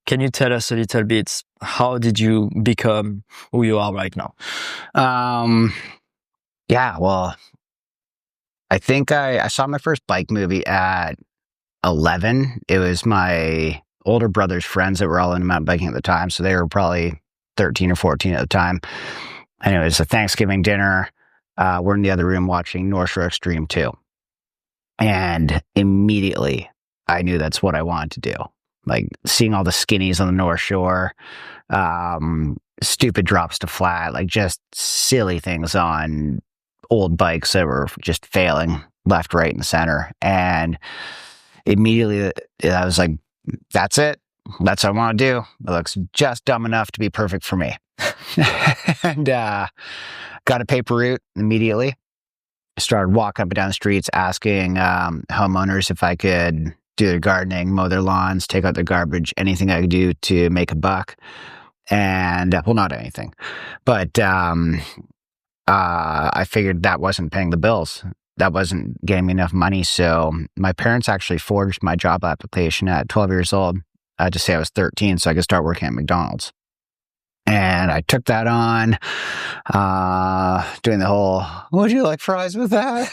Can you tell us a little bit, how did you become who you are right now? Yeah, well, I think I saw my first bike movie at 11. It was my older brother's friends that were all into mountain biking at the time. So they were probably 13 or 14 at the time. And it was a Thanksgiving dinner. We're in the other room watching North Shore Extreme 2. And immediately I knew that's what I wanted to do. Like seeing all the skinnies on the North Shore, stupid drops to flat, like just silly things on old bikes that were just failing left, right, and center. And immediately I was like, that's it. That's what I want to do. It looks just dumb enough to be perfect for me. And got a paper route immediately. Started walking up and down the streets asking homeowners if I could do their gardening, mow their lawns, take out their garbage, anything I could do to make a buck. And, well, not anything. But I figured that wasn't paying the bills. That wasn't getting me enough money. So my parents actually forged my job application at 12 years old to say I was 13 so I could start working at McDonald's. And I took that on, doing the whole, would you like fries with that?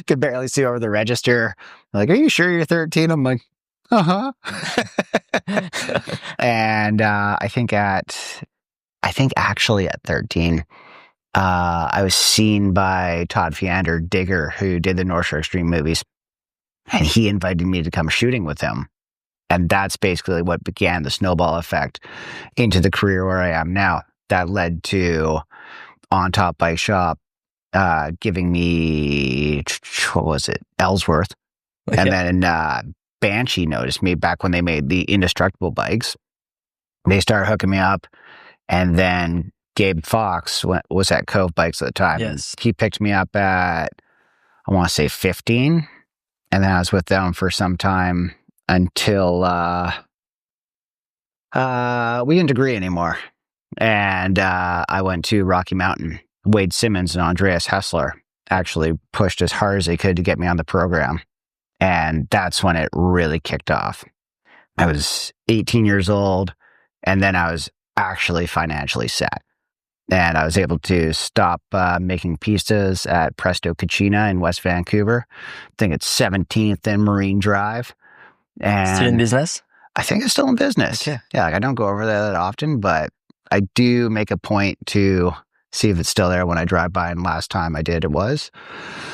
Could barely see over the register. Like, are you sure you're 13? I'm like, uh-huh. And I think actually at 13, I was seen by Todd Fiander, Digger, who did the North Shore Extreme movies. And he invited me to come shooting with him. And that's basically what began the snowball effect into the career where I am now. That led to On Top Bike Shop giving me, what was it, Ellsworth. Okay. And then Banshee noticed me back when they made the indestructible bikes. They started hooking me up. And then Gabe Fox was at Cove Bikes at the time. Yes. He picked me up at, I want to say 15. And then I was with them for some time until we didn't agree anymore. And I went to Rocky Mountain. Wade Simmons and Andreas Hessler actually pushed as hard as they could to get me on the program. And that's when it really kicked off. I was 18 years old, and then I was actually financially set. And I was able to stop making pistas at Presto Cucina in West Vancouver. I think it's 17th and Marine Drive. And still in business? I think it's still in business. Okay. Yeah, like I don't go over there that often, but I do make a point to see if it's still there when I drive by. And last time I did, it was.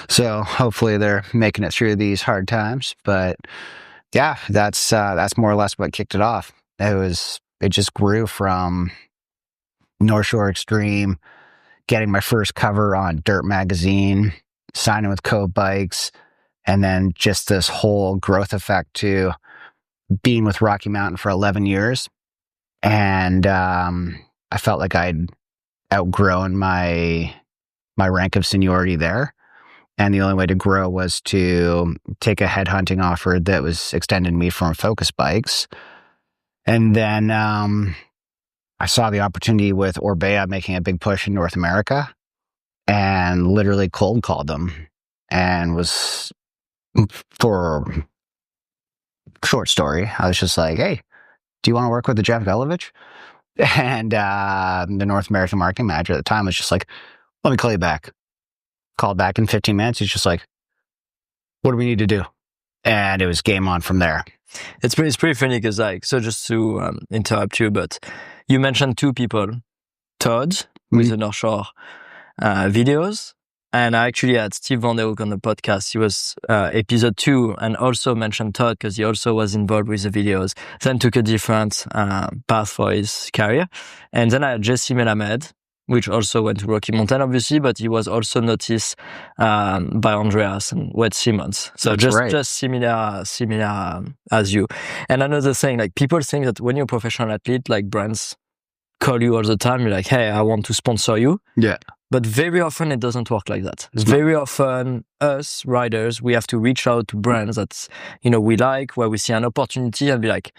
So hopefully they're making it through these hard times. But yeah, that's more or less what kicked it off. It just grew from North Shore Extreme, getting my first cover on Dirt Magazine, signing with Cove Bikes, and then just this whole growth effect to being with Rocky Mountain for 11 years. And I felt like I'd outgrown my rank of seniority there. And the only way to grow was to take a headhunting offer that was extending me from Focus Bikes. And then I saw the opportunity with Orbea making a big push in North America and literally cold called them and was, for short story, I was just like, hey, do you want to work with the Geoff Gullevich? And the North American marketing manager at the time was just like, let me call you back. Called back in 15 minutes. He's just like, what do we need to do? And it was game on from there. It's pretty funny because, like, so just to interrupt you, but you mentioned two people, Todd with the North Shore videos, and I actually had Steve Van Der Hoek on the podcast. He was episode 2 and also mentioned Todd because he also was involved with the videos, then took a different path for his career. And then I had Jesse Melamed, which also went to Rocky Mountain, obviously, but he was also noticed by Andreas and Wade Simmons. So just similar as you. And another thing, like, people think that when you're a professional athlete, like, brands call you all the time. You're like, hey, I want to sponsor you. Yeah. But very often it doesn't work like that. Very often us riders, we have to reach out to brands that, we like, where we see an opportunity and be like,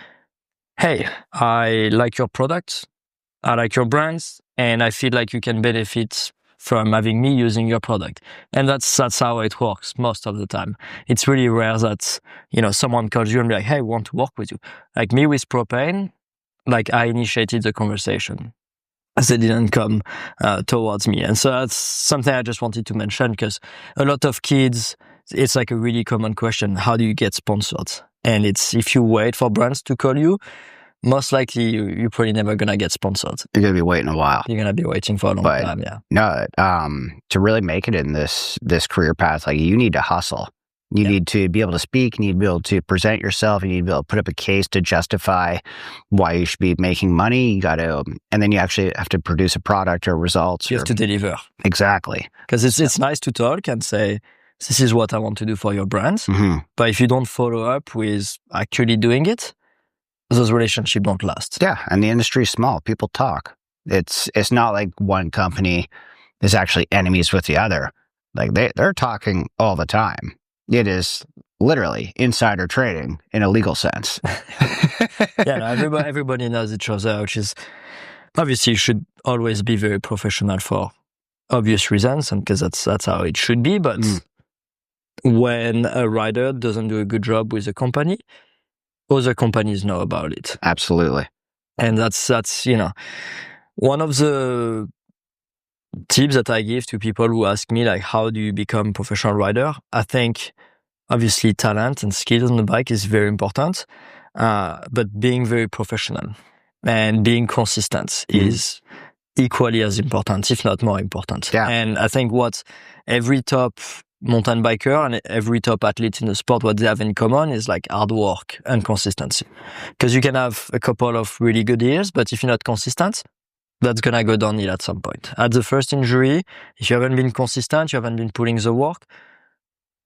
hey, I like your product. I like your brands. And I feel like you can benefit from having me using your product. And that's how it works most of the time. It's really rare that, someone calls you and be like, hey, I want to work with you. Like me with propane, like I initiated the conversation as they didn't come towards me. And so that's something I just wanted to mention, because a lot of kids, it's like a really common question. How do you get sponsored? And it's, if you wait for brands to call you, most likely you're probably never going to get sponsored. You're going to be waiting a while. You're going to be waiting for a long time, yeah. No, to really make it in this career path, like you need to hustle. You need to be able to speak. You need to be able to present yourself. You need to be able to put up a case to justify why you should be making money. You got to, and then you actually have to produce a product or results. You have to deliver. Exactly. Because it's nice to talk and say, this is what I want to do for your brand. Mm-hmm. But if you don't follow up with actually doing it, those relationships don't last. Yeah, and the industry is small. People talk. It's not like one company is actually enemies with the other. Like they're talking all the time. It is literally insider trading in a legal sense. Yeah, no, everybody knows each other, which is obviously you should always be very professional for obvious reasons, and because that's how it should be. But when a rider doesn't do a good job with a company, other companies know about it. Absolutely. And that's one of the tips that I give to people who ask me, like, how do you become a professional rider? I think obviously talent and skills on the bike is very important, but being very professional and being consistent is equally as important, if not more important. Yeah. And I think what every top mountain biker and every top athlete in the sport, what they have in common is like hard work and consistency. Because you can have a couple of really good years, but if you're not consistent, that's going to go downhill at some point. At the first injury, if you haven't been consistent, you haven't been putting the work,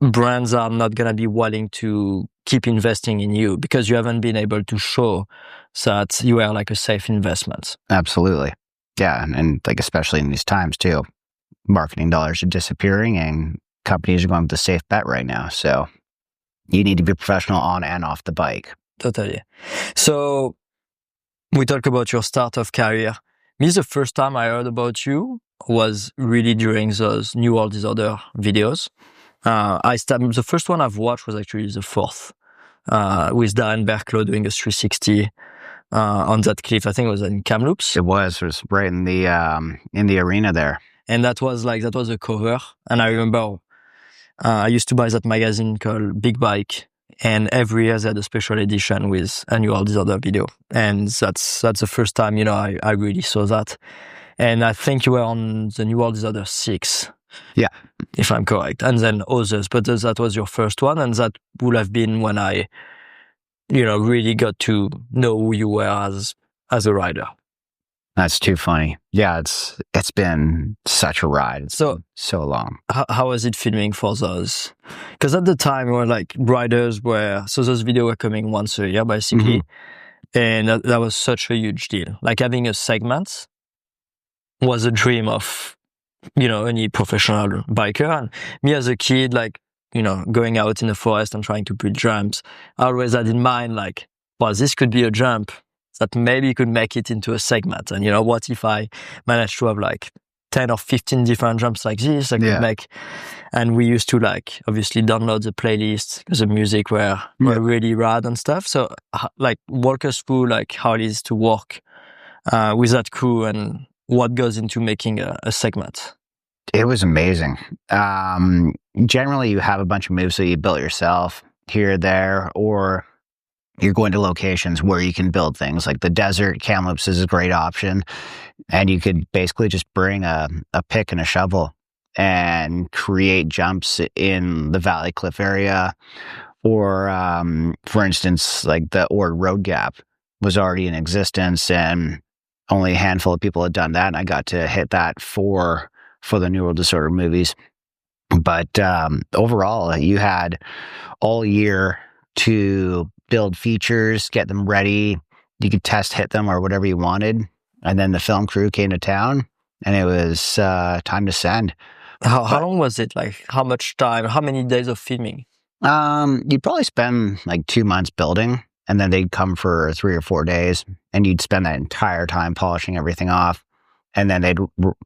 brands are not going to be willing to keep investing in you because you haven't been able to show that you are like a safe investment. Absolutely. Yeah. And like, especially in these times too, marketing dollars are disappearing and companies are going with the safe bet right now. So you need to be professional on and off the bike. Totally. So we talked about your start of career. Me, the first time I heard about you was really during those New World Disorder videos. The first one I've watched was actually the fourth, with Darren Berklow doing a 360 on that cliff. I think it was in Kamloops. It was right in the arena there. And that was a cover. And I remember I used to buy that magazine called Big Bike, and every year they had a special edition with a New World Disorder video. And that's the first time, I really saw that. And I think you were on the New World Disorder 6. Yeah. If I'm correct. And then others, but that was your first one. And that would have been when I, really got to know who you were as a rider. That's too funny. Yeah, it's been such a ride. It's so long. How was it filming for those? Because at the time, we were like those videos were coming once a year, basically. Mm-hmm. And that was such a huge deal. Like having a segment was a dream of, any professional biker. And me as a kid, going out in the forest and trying to build jumps, I always had in mind, this could be a jump that maybe could make it into a segment. And, what if I managed to have 10 or 15 different jumps like this I could make? And we used to obviously download the playlists because the music were really rad and stuff. So walk us through how it is to work with that crew and what goes into making a segment. It was amazing. Generally you have a bunch of moves that you built yourself here or there, or you're going to locations where you can build things like the desert. Kamloops is a great option. And you could basically just bring a pick and a shovel and create jumps in the Valley Cliff area. Or, for instance, the Ord Road Gap was already in existence and only a handful of people had done that. And I got to hit that for the New World Disorder movies. But overall, you had all year to build features, get them ready. You could hit them or whatever you wanted. And then the film crew came to town and it was time to send. How long was it? How much time? How many days of filming? You'd probably spend 2 months building, and then they'd come for 3 or 4 days, and you'd spend that entire time polishing everything off. and then they'd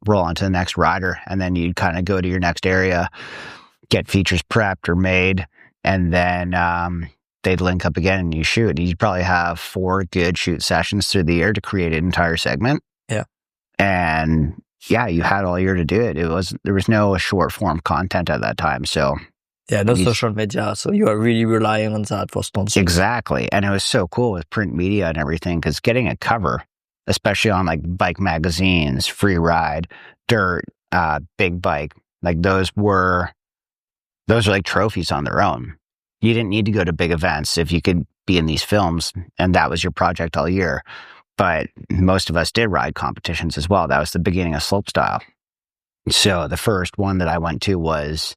roll on to the next rider, and then you'd kind of go to your next area, get features prepped or made, and then they'd link up again and you shoot. You'd probably have 4 good shoot sessions through the year to create an entire segment. Yeah. And yeah, you had all year to do it. There was no short form content at that time. So yeah, no social media. So you are really relying on that for sponsors. Exactly. And it was so cool with print media and everything, because getting a cover, especially on like bike magazines, Freeride, Dirt, Big Bike, like those are like trophies on their own. You didn't need to go to big events if you could be in these films, and that was your project all year. But most of us did ride competitions as well. That was the beginning of slopestyle. So the first one that I went to was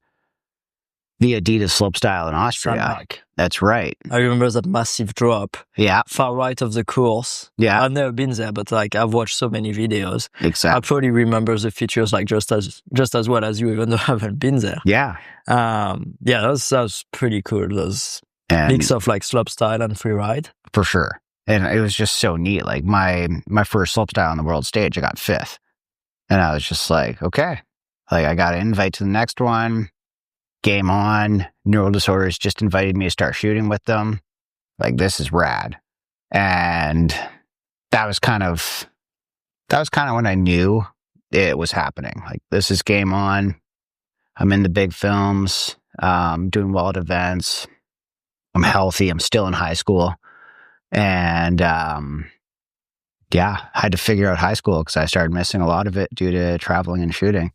the Adidas slopestyle in Austria. Sandbach. That's right. I remember that massive drop. Yeah. Far right of the course. Yeah. I've never been there, but like I've watched so many videos. Exactly. I probably remember the features like just as well as you, even though I haven't been there. Yeah. Yeah, that was pretty cool. Those mix of like slopestyle and freeride. For sure. And it was just so neat. Like my first slopestyle on the world stage, I got 5th. And I was just like, okay. Like I got an invite to the next one. Game on. Neural Disorders just invited me to start shooting with them. Like, this is rad. And that was kind of when I knew it was happening. Like, this is game on. I'm in the big films, doing well at events. I'm healthy. I'm still in high school. And yeah, I had to figure out high school because I started missing a lot of it due to traveling and shooting.